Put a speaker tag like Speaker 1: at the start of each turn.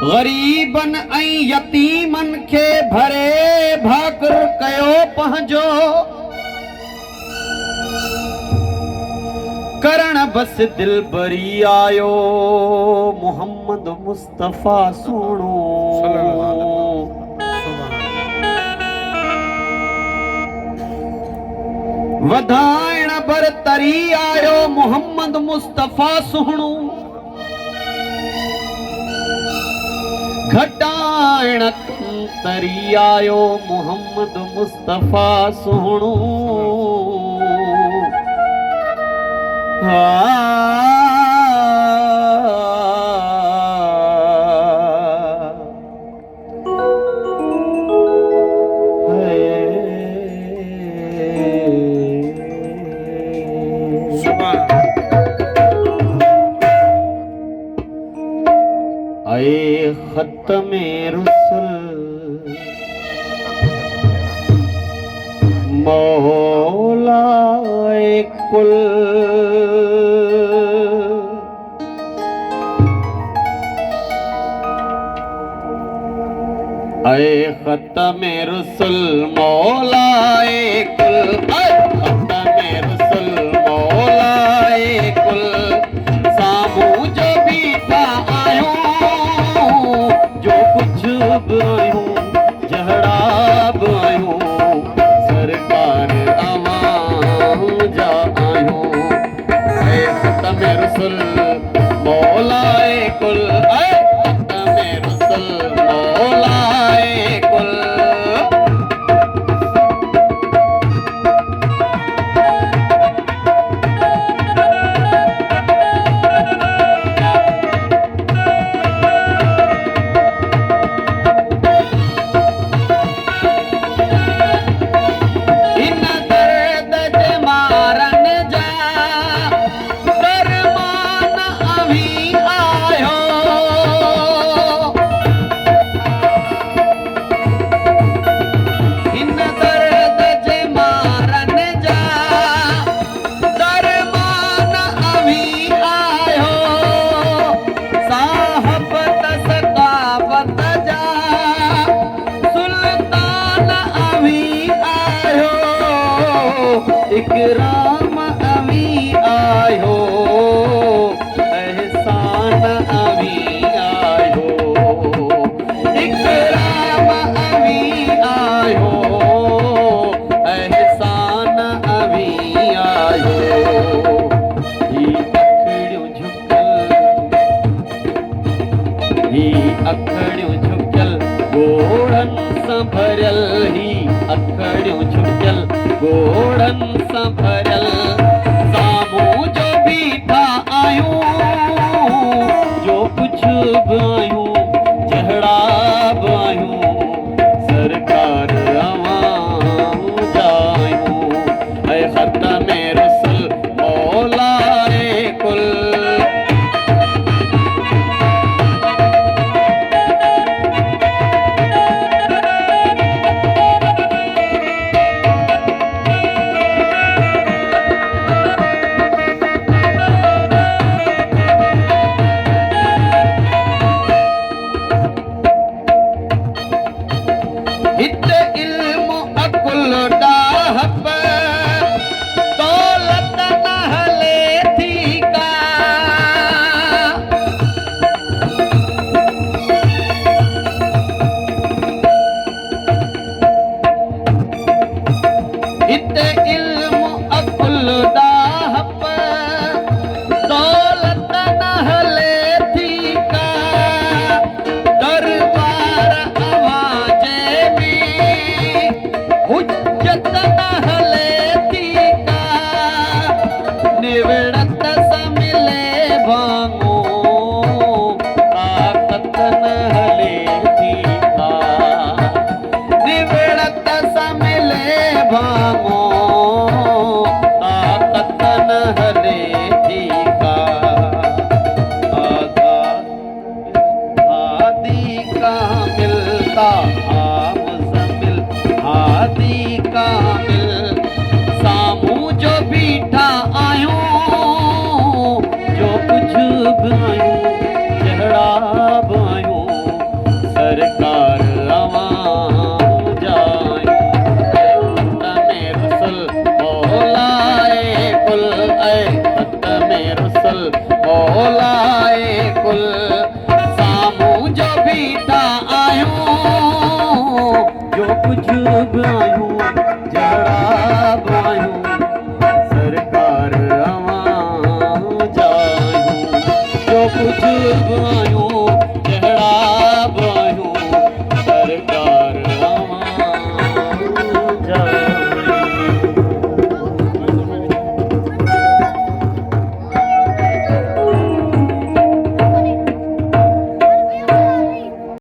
Speaker 1: गरीबन ऐं यतीमन खे भरे भाकुर कयो पंहिंजो करण बस दिल भरी आयो मोहम्मद मुस्तफा सुणो वधाइण बर तरी आयो मोहम्मद मुस्तफा सुणो घटाइण तरी आयो मोहम्मद मुस्तफा सुणो आए खत्म रुसल मौलाए कुल आए खत्म रुसल मौलाए कुल खत्म रुसल मौलाए कुल सामू जो भी था आयो जो कुछ आयो जहड़ा आयो सरकार अवाम जा आयो ऐ खत्म रुसल मौलाए कुल खत्म रुसल मौलाए कुल इकराम अवी आयो एहसान अवी आयो इकराम अवी आयो एहसान अवी आयो ही अखड़ियों झुकल गोड़न सां भरियल ही अखड़ियों झुकल गोड़न सां भरियल साम्हूं जो बीठा आयूं जो कुछ बि आयूं जहिड़ा बि आयूं सरकार अवाम जा आयूं ऐं ख़त्म रुसल मौलाए कुल रसूल मौलाए कुल